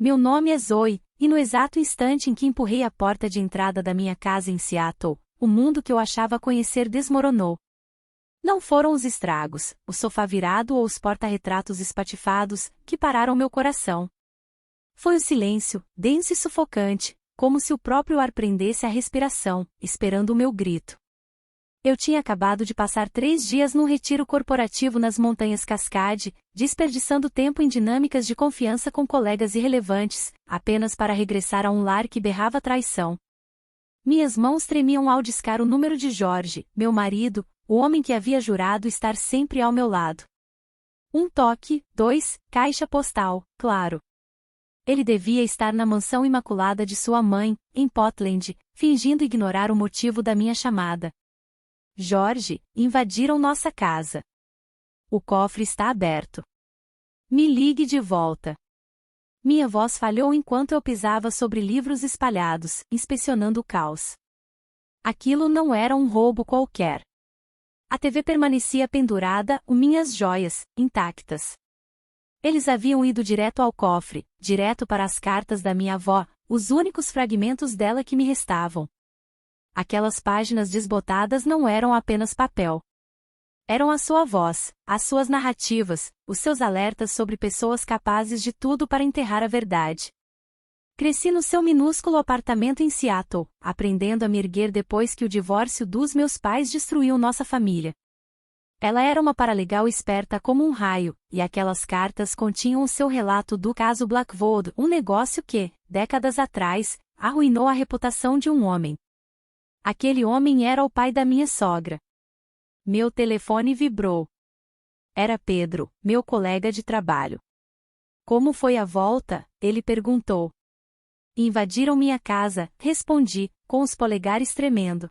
Meu nome é Zoe, e no exato instante em que empurrei a porta de entrada da minha casa em Seattle, o mundo que eu achava conhecer desmoronou. Não foram os estragos, o sofá virado ou os porta-retratos espatifados, que pararam meu coração. Foi o silêncio, denso e sufocante, como se o próprio ar prendesse a respiração, esperando o meu grito. Eu tinha acabado de passar 3 dias num retiro corporativo nas Montanhas Cascade, desperdiçando tempo em dinâmicas de confiança com colegas irrelevantes, apenas para regressar a um lar que berrava traição. Minhas mãos tremiam ao discar o número de Jorge, meu marido, o homem que havia jurado estar sempre ao meu lado. Um toque, 2, caixa postal, claro. Ele devia estar na mansão imaculada de sua mãe, em Portland, fingindo ignorar o motivo da minha chamada. Jorge, invadiram nossa casa. O cofre está aberto. Me ligue de volta. Minha voz falhou enquanto eu pisava sobre livros espalhados, inspecionando o caos. Aquilo não era um roubo qualquer. A TV permanecia pendurada, minhas joias, intactas. Eles haviam ido direto ao cofre, direto para as cartas da minha avó, os únicos fragmentos dela que me restavam. Aquelas páginas desbotadas não eram apenas papel. Eram a sua voz, as suas narrativas, os seus alertas sobre pessoas capazes de tudo para enterrar a verdade. Cresci no seu minúsculo apartamento em Seattle, aprendendo a me erguer depois que o divórcio dos meus pais destruiu nossa família. Ela era uma paralegal esperta como um raio, e aquelas cartas continham o seu relato do caso Blackwood, um negócio que, décadas atrás, arruinou a reputação de um homem. Aquele homem era o pai da minha sogra. Meu telefone vibrou. Era Pedro, meu colega de trabalho. Como foi a volta? Ele perguntou. Invadiram minha casa, respondi, com os polegares tremendo.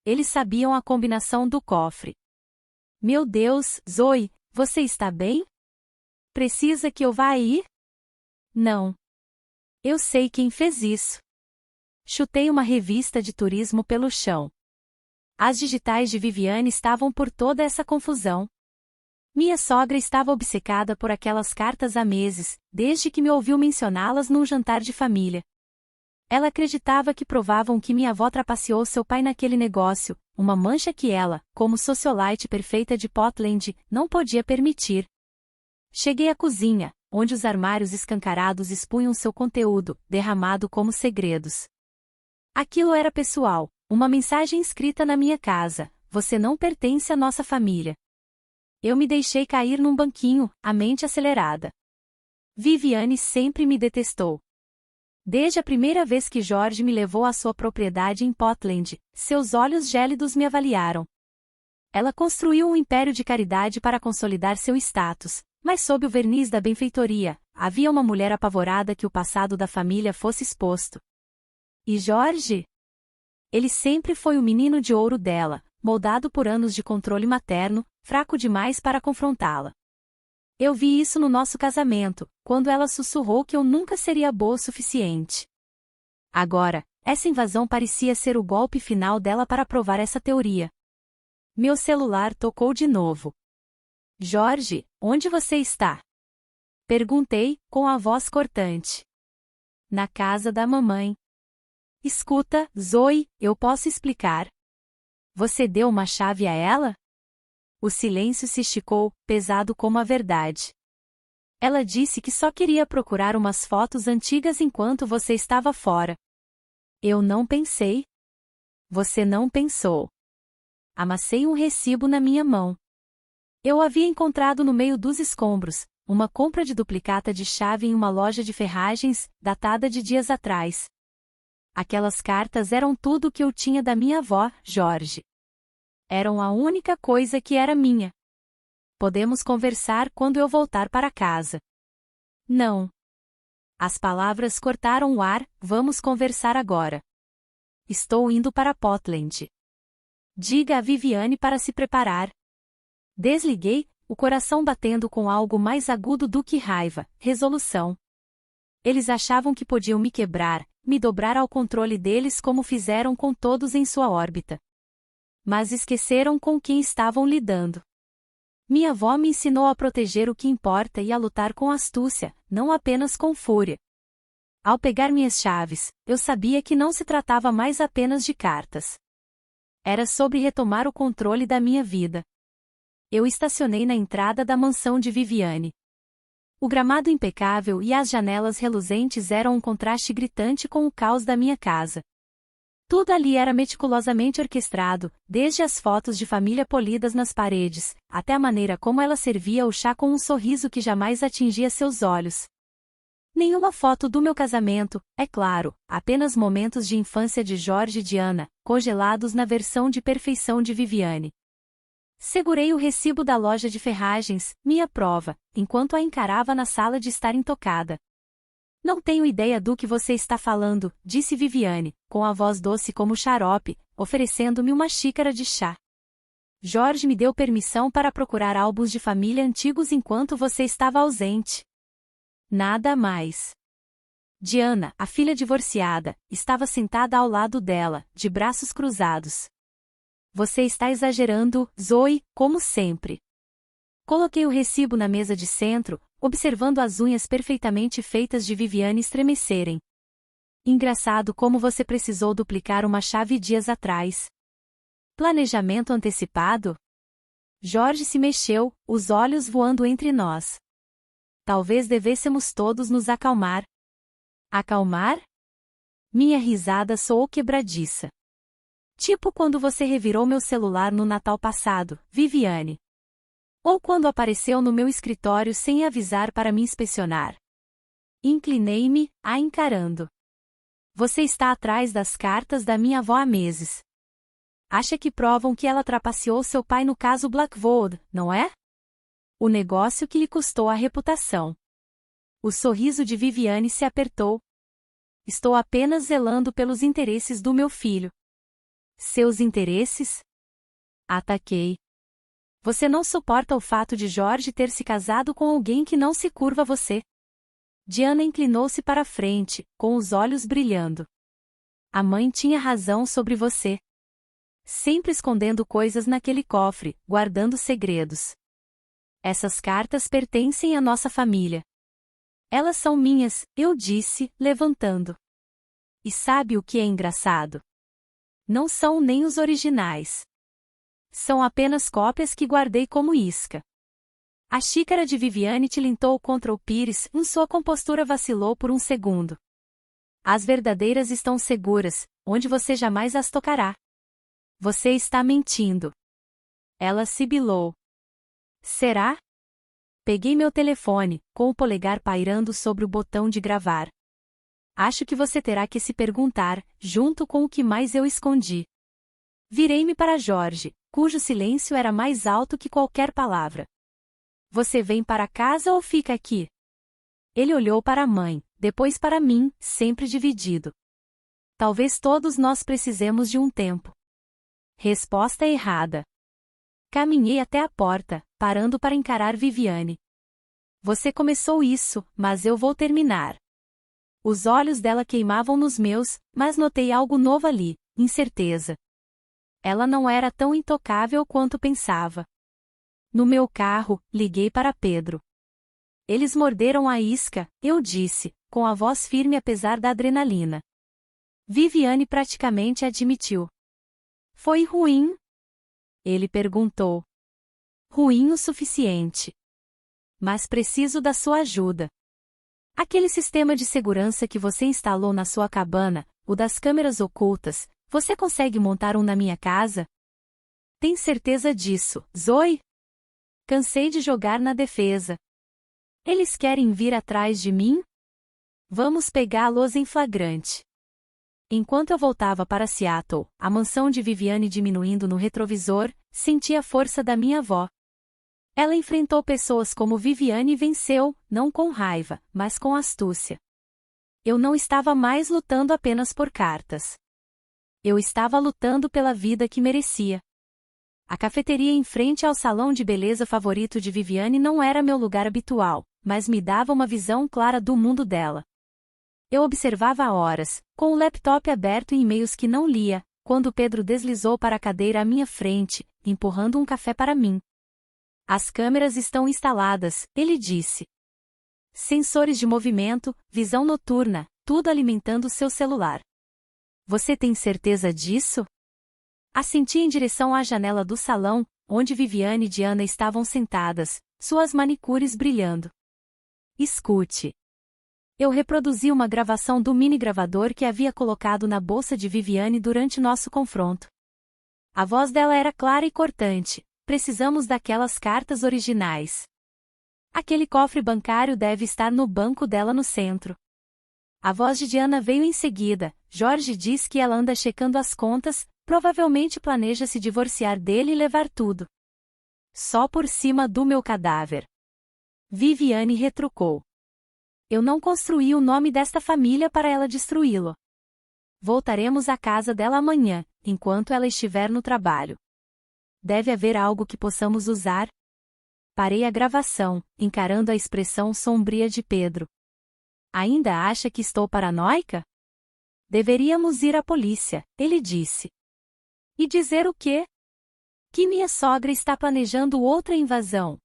Eles sabiam a combinação do cofre. Meu Deus, Zoe, você está bem? Precisa que eu vá aí? Não. Eu sei quem fez isso. Chutei uma revista de turismo pelo chão. As digitais de Viviane estavam por toda essa confusão. Minha sogra estava obcecada por aquelas cartas há meses, desde que me ouviu mencioná-las num jantar de família. Ela acreditava que provavam que minha avó trapaceou seu pai naquele negócio, uma mancha que ela, como socialite perfeita de Portland, não podia permitir. Cheguei à cozinha, onde os armários escancarados expunham seu conteúdo, derramado como segredos. Aquilo era pessoal, uma mensagem escrita na minha casa: você não pertence à nossa família. Eu me deixei cair num banquinho, a mente acelerada. Viviane sempre me detestou. Desde a primeira vez que Jorge me levou à sua propriedade em Portland, seus olhos gélidos me avaliaram. Ela construiu um império de caridade para consolidar seu status, mas sob o verniz da benfeitoria, havia uma mulher apavorada que o passado da família fosse exposto. E Jorge? Ele sempre foi o menino de ouro dela, moldado por anos de controle materno, fraco demais para confrontá-la. Eu vi isso no nosso casamento, quando ela sussurrou que eu nunca seria boa o suficiente. Agora, essa invasão parecia ser o golpe final dela para provar essa teoria. Meu celular tocou de novo. Jorge, onde você está? Perguntei, com a voz cortante. Na casa da mamãe. Escuta, Zoe, eu posso explicar. Você deu uma chave a ela? O silêncio se esticou, pesado como a verdade. Ela disse que só queria procurar umas fotos antigas enquanto você estava fora. Eu não pensei. Você não pensou. Amassei um recibo na minha mão. Eu havia encontrado no meio dos escombros, uma compra de duplicata de chave em uma loja de ferragens, datada de dias atrás. Aquelas cartas eram tudo o que eu tinha da minha avó, Jorge. Eram a única coisa que era minha. Podemos conversar quando eu voltar para casa. Não. As palavras cortaram o ar, vamos conversar agora. Estou indo para Portland. Diga a Viviane para se preparar. Desliguei, o coração batendo com algo mais agudo do que raiva, resolução. Eles achavam que podiam me quebrar, me dobrar ao controle deles como fizeram com todos em sua órbita. Mas esqueceram com quem estavam lidando. Minha avó me ensinou a proteger o que importa e a lutar com astúcia, não apenas com fúria. Ao pegar minhas chaves, eu sabia que não se tratava mais apenas de cartas. Era sobre retomar o controle da minha vida. Eu estacionei na entrada da mansão de Viviane. O gramado impecável e as janelas reluzentes eram um contraste gritante com o caos da minha casa. Tudo ali era meticulosamente orquestrado, desde as fotos de família polidas nas paredes, até a maneira como ela servia o chá com um sorriso que jamais atingia seus olhos. Nenhuma foto do meu casamento, é claro, apenas momentos de infância de Jorge e Diana, congelados na versão de perfeição de Viviane. Segurei o recibo da loja de ferragens, minha prova, enquanto a encarava na sala de estar intocada. Não tenho ideia do que você está falando, disse Viviane, com a voz doce como xarope, oferecendo-me uma xícara de chá. Jorge me deu permissão para procurar álbuns de família antigos enquanto você estava ausente. Nada mais. Diana, a filha divorciada, estava sentada ao lado dela, de braços cruzados. Você está exagerando, Zoe, como sempre. Coloquei o recibo na mesa de centro, observando as unhas perfeitamente feitas de Viviane estremecerem. Engraçado como você precisou duplicar uma chave dias atrás. Planejamento antecipado? Jorge se mexeu, os olhos voando entre nós. Talvez devêssemos todos nos acalmar. Acalmar? Minha risada soou quebradiça. Tipo quando você revirou meu celular no Natal passado, Viviane. Ou quando apareceu no meu escritório sem avisar para me inspecionar. Inclinei-me, a encarando. Você está atrás das cartas da minha avó há meses. Acha que provam que ela trapaceou seu pai no caso Blackwood, não é? O negócio que lhe custou a reputação. O sorriso de Viviane se apertou. Estou apenas zelando pelos interesses do meu filho. Seus interesses? Ataquei. Você não suporta o fato de Jorge ter se casado com alguém que não se curva a você. Diana inclinou-se para a frente, com os olhos brilhando. A mãe tinha razão sobre você. Sempre escondendo coisas naquele cofre, guardando segredos. Essas cartas pertencem à nossa família. Elas são minhas, eu disse, levantando. E sabe o que é engraçado? Não são nem os originais. São apenas cópias que guardei como isca. A xícara de Viviane tilintou contra o pires e sua compostura vacilou por um segundo. As verdadeiras estão seguras, onde você jamais as tocará. Você está mentindo. Ela sibilou. Será? Peguei meu telefone, com o polegar pairando sobre o botão de gravar. Acho que você terá que se perguntar, junto com o que mais eu escondi. Virei-me para Jorge, cujo silêncio era mais alto que qualquer palavra. Você vem para casa ou fica aqui? Ele olhou para a mãe, depois para mim, sempre dividido. Talvez todos nós precisemos de um tempo. Resposta errada. Caminhei até a porta, parando para encarar Viviane. Você começou isso, mas eu vou terminar. Os olhos dela queimavam nos meus, mas notei algo novo ali, incerteza. Ela não era tão intocável quanto pensava. No meu carro, liguei para Pedro. Eles morderam a isca, eu disse, com a voz firme apesar da adrenalina. Viviane praticamente admitiu. Foi ruim? Ele perguntou. Ruim o suficiente. Mas preciso da sua ajuda. Aquele sistema de segurança que você instalou na sua cabana, o das câmeras ocultas, você consegue montar um na minha casa? Tem certeza disso, Zoe? Cansei de jogar na defesa. Eles querem vir atrás de mim? Vamos pegá-los em flagrante. Enquanto eu voltava para Seattle, a mansão de Viviane diminuindo no retrovisor, senti a força da minha avó. Ela enfrentou pessoas como Viviane e venceu, não com raiva, mas com astúcia. Eu não estava mais lutando apenas por cartas. Eu estava lutando pela vida que merecia. A cafeteria em frente ao salão de beleza favorito de Viviane não era meu lugar habitual, mas me dava uma visão clara do mundo dela. Eu observava há horas, com o laptop aberto e e-mails que não lia, quando Pedro deslizou para a cadeira à minha frente, empurrando um café para mim. As câmeras estão instaladas, ele disse. Sensores de movimento, visão noturna, tudo alimentando seu celular. Você tem certeza disso? Assenti em direção à janela do salão, onde Viviane e Diana estavam sentadas, suas manicures brilhando. Escute. Eu reproduzi uma gravação do mini-gravador que havia colocado na bolsa de Viviane durante nosso confronto. A voz dela era clara e cortante. Precisamos daquelas cartas originais. Aquele cofre bancário deve estar no banco dela no centro. A voz de Diana veio em seguida. Jorge diz que ela anda checando as contas, provavelmente planeja se divorciar dele e levar tudo. Só por cima do meu cadáver. Viviane retrucou. Eu não construí o nome desta família para ela destruí-lo. Voltaremos à casa dela amanhã, enquanto ela estiver no trabalho. Deve haver algo que possamos usar? Parei a gravação, encarando a expressão sombria de Pedro. Ainda acha que estou paranoica? Deveríamos ir à polícia, ele disse. E dizer o quê? Que minha sogra está planejando outra invasão.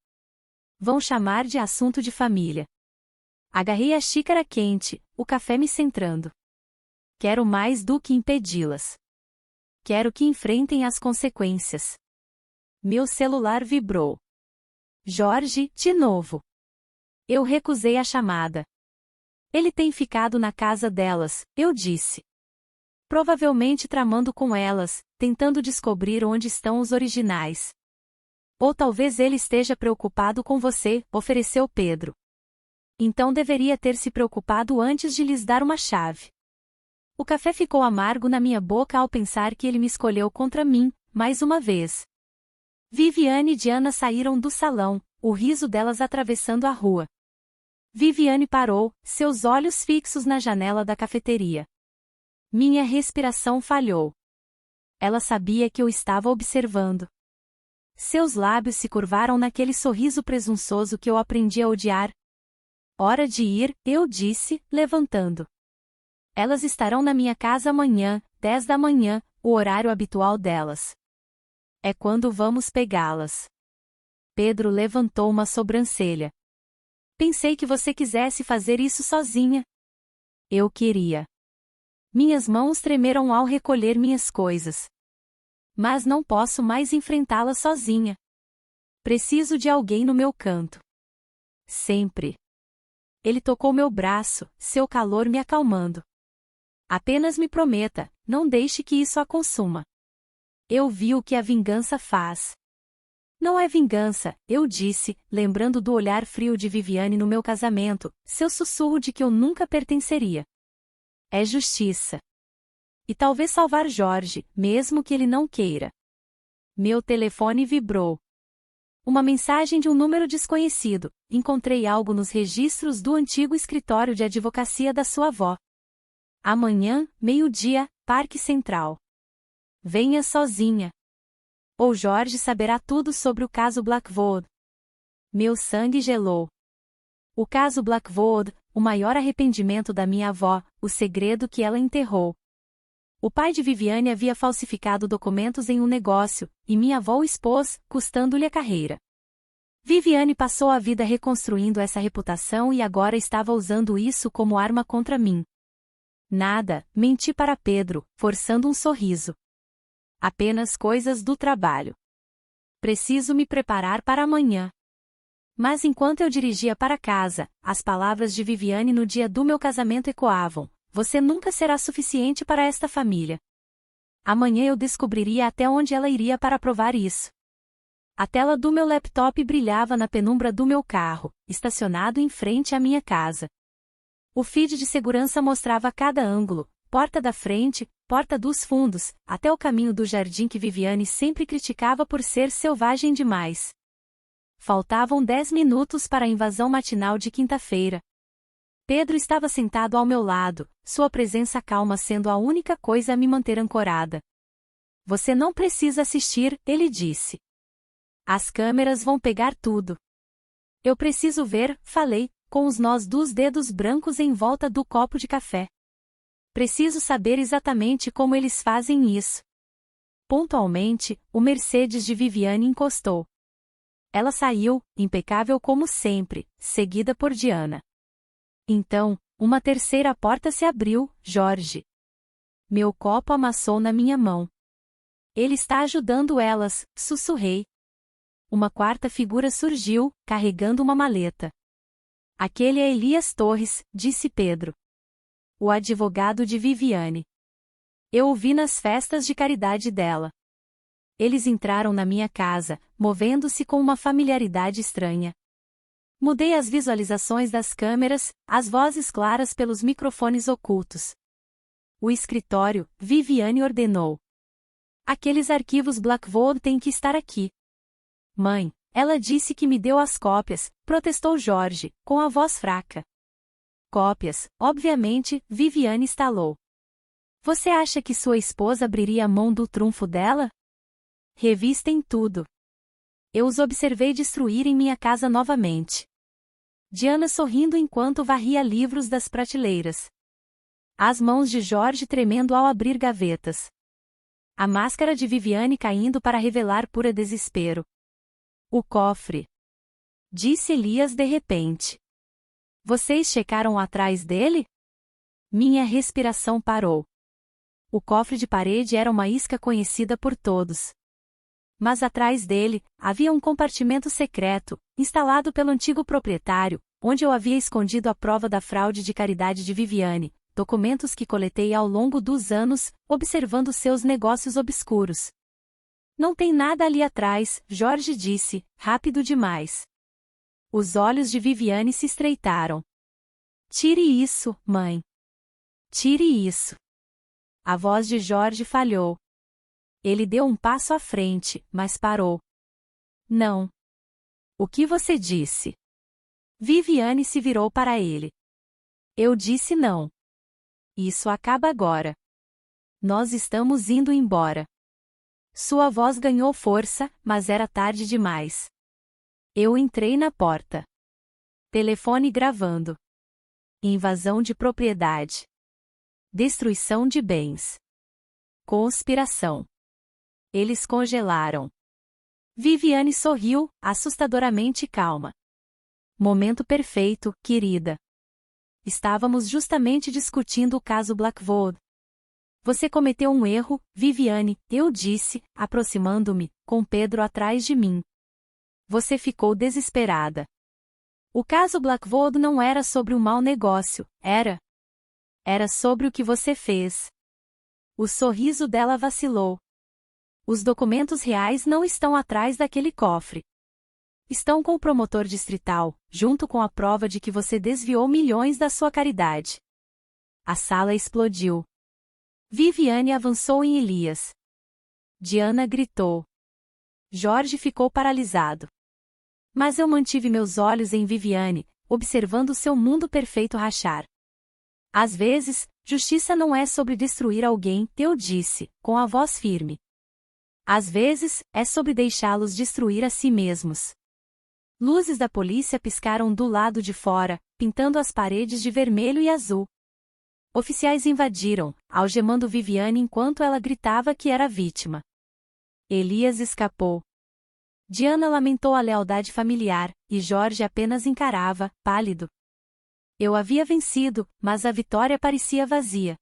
Vão chamar de assunto de família. Agarrei a xícara quente, o café me centrando. Quero mais do que impedi-las. Quero que enfrentem as consequências. Meu celular vibrou. Jorge, de novo. Eu recusei a chamada. Ele tem ficado na casa delas, eu disse. Provavelmente tramando com elas, tentando descobrir onde estão os originais. Ou talvez ele esteja preocupado com você, ofereceu Pedro. Então deveria ter se preocupado antes de lhes dar uma chave. O café ficou amargo na minha boca ao pensar que ele me escolheu contra mim, mais uma vez. Viviane e Diana saíram do salão, o riso delas atravessando a rua. Viviane parou, seus olhos fixos na janela da cafeteria. Minha respiração falhou. Ela sabia que eu estava observando. Seus lábios se curvaram naquele sorriso presunçoso que eu aprendi a odiar. Hora de ir, eu disse, levantando. Elas estarão na minha casa amanhã, 10 da manhã, o horário habitual delas. É quando vamos pegá-las. Pedro levantou uma sobrancelha. Pensei que você quisesse fazer isso sozinha. Eu queria. Minhas mãos tremeram ao recolher minhas coisas. Mas não posso mais enfrentá-la sozinha. Preciso de alguém no meu canto. Sempre. Ele tocou meu braço, seu calor me acalmando. Apenas me prometa, não deixe que isso a consuma. Eu vi o que a vingança faz. Não é vingança, eu disse, lembrando do olhar frio de Viviane no meu casamento, seu sussurro de que eu nunca pertenceria. É justiça. E talvez salvar Jorge, mesmo que ele não queira. Meu telefone vibrou. Uma mensagem de um número desconhecido. Encontrei algo nos registros do antigo escritório de advocacia da sua avó. Amanhã, meio-dia, Parque Central. Venha sozinha. Ou Jorge saberá tudo sobre o caso Blackwood. Meu sangue gelou. O caso Blackwood, o maior arrependimento da minha avó, o segredo que ela enterrou. O pai de Viviane havia falsificado documentos em um negócio, e minha avó o expôs, custando-lhe a carreira. Viviane passou a vida reconstruindo essa reputação e agora estava usando isso como arma contra mim. Nada, menti para Pedro, forçando um sorriso. Apenas coisas do trabalho. Preciso me preparar para amanhã. Mas enquanto eu dirigia para casa, as palavras de Viviane no dia do meu casamento ecoavam. Você nunca será suficiente para esta família. Amanhã eu descobriria até onde ela iria para provar isso. A tela do meu laptop brilhava na penumbra do meu carro, estacionado em frente à minha casa. O feed de segurança mostrava cada ângulo, porta da frente, porta dos fundos, até o caminho do jardim que Viviane sempre criticava por ser selvagem demais. Faltavam 10 minutos para a invasão matinal de quinta-feira. Pedro estava sentado ao meu lado, sua presença calma sendo a única coisa a me manter ancorada. Você não precisa assistir, ele disse. As câmeras vão pegar tudo. Eu preciso ver, falei, com os nós dos dedos brancos em volta do copo de café. Preciso saber exatamente como eles fazem isso. Pontualmente, o Mercedes de Viviane encostou. Ela saiu, impecável como sempre, seguida por Diana. Então, Uma terceira porta se abriu, Jorge. Meu copo amassou na minha mão. Ele está ajudando elas, sussurrei. Uma quarta figura surgiu, carregando uma maleta. Aquele é Elias Torres, disse Pedro. O advogado de Viviane. Eu o vi nas festas de caridade dela. Eles entraram na minha casa, movendo-se com uma familiaridade estranha. Mudei as visualizações das câmeras, as vozes claras pelos microfones ocultos. O escritório, Viviane ordenou. Aqueles arquivos Blackwood têm que estar aqui. Mãe, ela disse que me deu as cópias, protestou Jorge, com a voz fraca. Cópias, obviamente, Viviane estalou. Você acha que sua esposa abriria a mão do trunfo dela? Revistem tudo. Eu os observei destruírem minha casa novamente. Diana sorrindo enquanto varria livros das prateleiras. As mãos de Jorge tremendo ao abrir gavetas. A máscara de Viviane caindo para revelar pura desespero. O cofre. Disse Elias de repente. Vocês checaram atrás dele? Minha respiração parou. O cofre de parede era uma isca conhecida por todos. Mas atrás dele, havia um compartimento secreto, instalado pelo antigo proprietário, onde eu havia escondido a prova da fraude de caridade de Viviane, documentos que coletei ao longo dos anos, observando seus negócios obscuros. Não tem nada ali atrás, Jorge disse, rápido demais. Os olhos de Viviane se estreitaram. Tire isso, mãe. Tire isso. A voz de Jorge falhou. Ele deu um passo à frente, mas parou. Não. O que você disse? Viviane se virou para ele. Eu disse não. Isso acaba agora. Nós estamos indo embora. Sua voz ganhou força, mas era tarde demais. Eu entrei na porta. Telefone gravando. Invasão de propriedade. Destruição de bens. Conspiração. Eles congelaram. Viviane sorriu, assustadoramente calma. Momento perfeito, querida. Estávamos justamente discutindo o caso Blackwood. Você cometeu um erro, Viviane, eu disse, aproximando-me, com Pedro atrás de mim. Você ficou desesperada. O caso Blackwood não era sobre um mau negócio, era. Era sobre o que você fez. O sorriso dela vacilou. Os documentos reais não estão atrás daquele cofre. Estão com o promotor distrital, junto com a prova de que você desviou milhões da sua caridade. A sala explodiu. Viviane avançou em Elias. Diana gritou. Jorge ficou paralisado. Mas eu mantive meus olhos em Viviane, observando seu mundo perfeito rachar. Às vezes, justiça não é sobre destruir alguém, eu disse, com a voz firme. Às vezes, é sobre deixá-los destruir a si mesmos. Luzes da polícia piscaram do lado de fora, pintando as paredes de vermelho e azul. Oficiais invadiram, algemando Viviane enquanto ela gritava que era vítima. Elias escapou. Diana lamentou a lealdade familiar, e Jorge apenas encarava, pálido. Eu havia vencido, mas a vitória parecia vazia.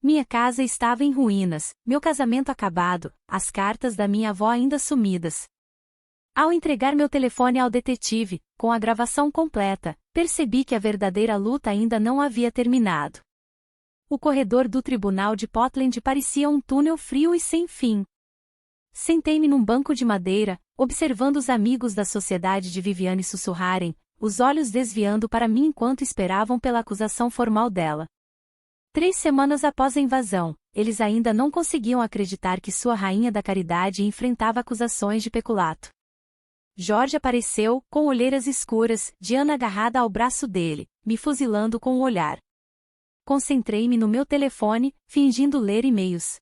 Minha casa estava em ruínas, meu casamento acabado, as cartas da minha avó ainda sumidas. Ao entregar meu telefone ao detetive, com a gravação completa, percebi que a verdadeira luta ainda não havia terminado. O corredor do tribunal de Portland parecia um túnel frio e sem fim. Sentei-me num banco de madeira, observando os amigos da sociedade de Viviane sussurrarem, os olhos desviando para mim enquanto esperavam pela acusação formal dela. 3 semanas após a invasão, eles ainda não conseguiam acreditar que sua rainha da caridade enfrentava acusações de peculato. Jorge apareceu, com olheiras escuras, Diana agarrada ao braço dele, me fuzilando com o olhar. Concentrei-me no meu telefone, fingindo ler e-mails.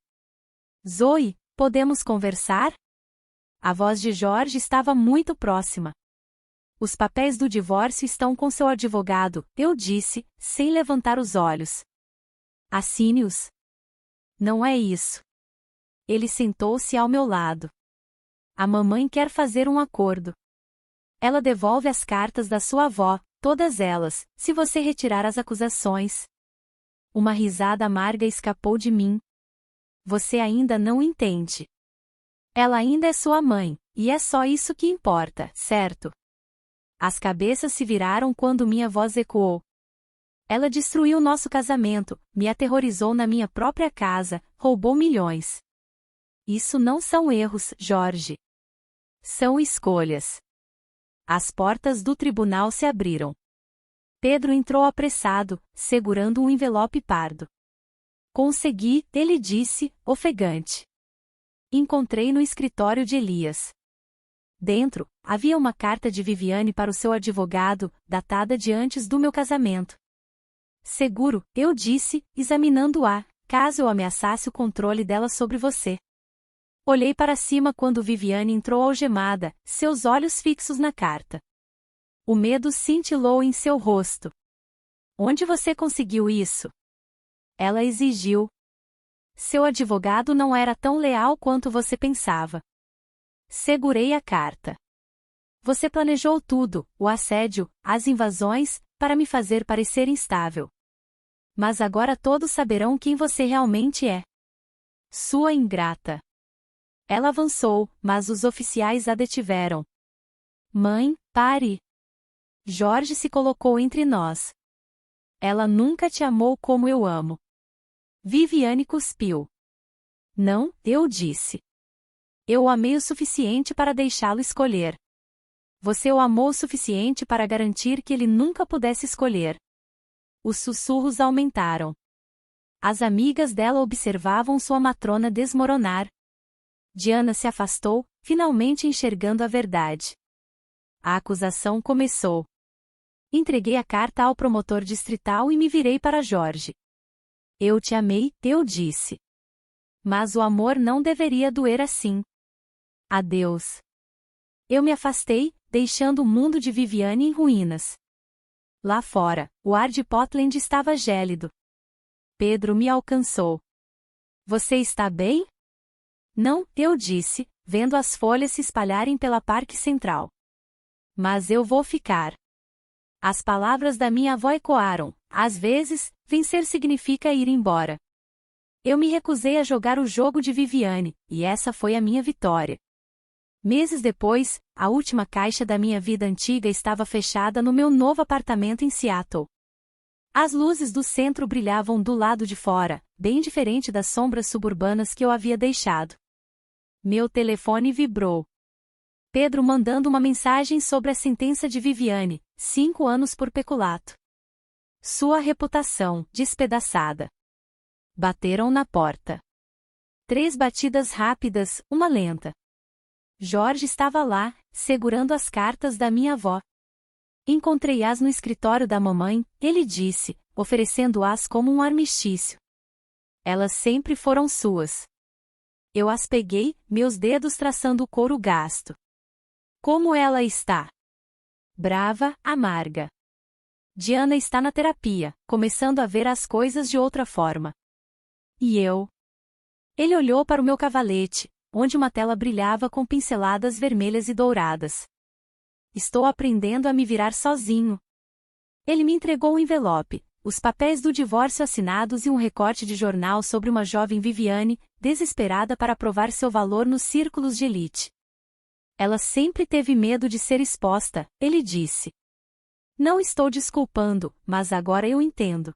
Zoe, podemos conversar? A voz de Jorge estava muito próxima. Os papéis do divórcio estão com seu advogado, eu disse, sem levantar os olhos. Assine-os. Não é isso. Ele sentou-se ao meu lado. A mamãe quer fazer um acordo. Ela devolve as cartas da sua avó, todas elas, se você retirar as acusações. Uma risada amarga escapou de mim. Você ainda não entende. Ela ainda é sua mãe, e é só isso que importa, certo? As cabeças se viraram quando minha voz ecoou. Ela destruiu nosso casamento, me aterrorizou na minha própria casa, roubou milhões. Isso não são erros, Jorge. São escolhas. As portas do tribunal se abriram. Pedro entrou apressado, segurando um envelope pardo. Consegui, ele disse, ofegante. Encontrei no escritório de Elias. Dentro, havia uma carta de Viviane para o seu advogado, datada de antes do meu casamento. Seguro, eu disse, examinando-a, caso eu ameaçasse o controle dela sobre você. Olhei para cima quando Viviane entrou algemada, seus olhos fixos na carta. O medo cintilou em seu rosto. Onde você conseguiu isso? Ela exigiu. Seu advogado não era tão leal quanto você pensava. Segurei a carta. Você planejou tudo, o assédio, as invasões, para me fazer parecer instável. Mas agora todos saberão quem você realmente é. Sua ingrata. Ela avançou, mas os oficiais a detiveram. Mãe, pare. Jorge se colocou entre nós. Ela nunca te amou como eu amo. Viviane cuspiu. Não, eu disse. Eu o amei o suficiente para deixá-lo escolher. Você o amou o suficiente para garantir que ele nunca pudesse escolher. Os sussurros aumentaram. As amigas dela observavam sua matrona desmoronar. Diana se afastou, finalmente enxergando a verdade. A acusação começou. Entreguei a carta ao promotor distrital e me virei para Jorge. Eu te amei, eu disse. Mas o amor não deveria doer assim. Adeus. Eu me afastei, deixando o mundo de Viviane em ruínas. Lá fora, o ar de Portland estava gélido. Pedro me alcançou. Você está bem? Não, eu disse, vendo as folhas se espalharem pela Parque Central. Mas eu vou ficar. As palavras da minha avó ecoaram. Às vezes, vencer significa ir embora. Eu me recusei a jogar o jogo de Viviane, e essa foi a minha vitória. Meses depois, a última caixa da minha vida antiga estava fechada no meu novo apartamento em Seattle. As luzes do centro brilhavam do lado de fora, bem diferente das sombras suburbanas que eu havia deixado. Meu telefone vibrou. Pedro mandando uma mensagem sobre a sentença de Viviane, 5 anos por peculato. Sua reputação, despedaçada. Bateram na porta. 3 batidas rápidas, uma lenta. Jorge estava lá, segurando as cartas da minha avó. Encontrei-as no escritório da mamãe, ele disse, oferecendo-as como um armistício. Elas sempre foram suas. Eu as peguei, meus dedos traçando o couro gasto. Como ela está? Brava, amarga. Diana está na terapia, começando a ver as coisas de outra forma. E eu? Ele olhou para o meu cavalete, onde uma tela brilhava com pinceladas vermelhas e douradas. Estou aprendendo a me virar sozinho. Ele me entregou um envelope, os papéis do divórcio assinados e um recorte de jornal sobre uma jovem Viviane, desesperada para provar seu valor nos círculos de elite. Ela sempre teve medo de ser exposta, ele disse. Não estou desculpando, mas agora eu entendo.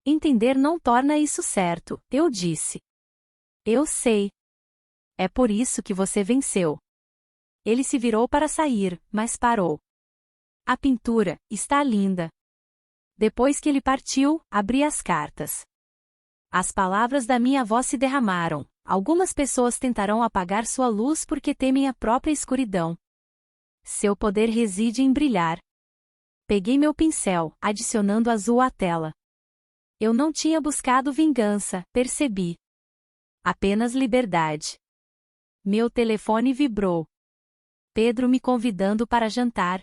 Entender não torna isso certo, eu disse. Eu sei. É por isso que você venceu. Ele se virou para sair, mas parou. A pintura está linda. Depois que ele partiu, abri as cartas. As palavras da minha avó se derramaram. Algumas pessoas tentarão apagar sua luz porque temem a própria escuridão. Seu poder reside em brilhar. Peguei meu pincel, adicionando azul à tela. Eu não tinha buscado vingança, percebi. Apenas liberdade. Meu telefone vibrou. Pedro me convidando para jantar.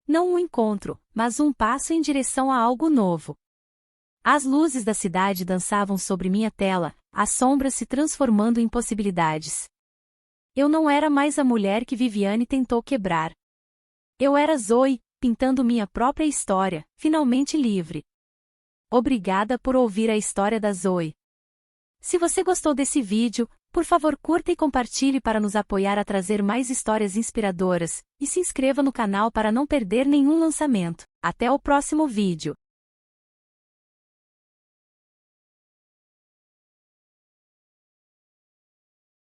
Não um encontro, mas um passo em direção a algo novo. As luzes da cidade dançavam sobre minha tela, as sombras se transformando em possibilidades. Eu não era mais a mulher que Viviane tentou quebrar. Eu era Zoe, pintando minha própria história, finalmente livre. Obrigada por ouvir a história da Zoe. Se você gostou desse vídeo, por favor curta e compartilhe para nos apoiar a trazer mais histórias inspiradoras, e se inscreva no canal para não perder nenhum lançamento. Até o próximo vídeo.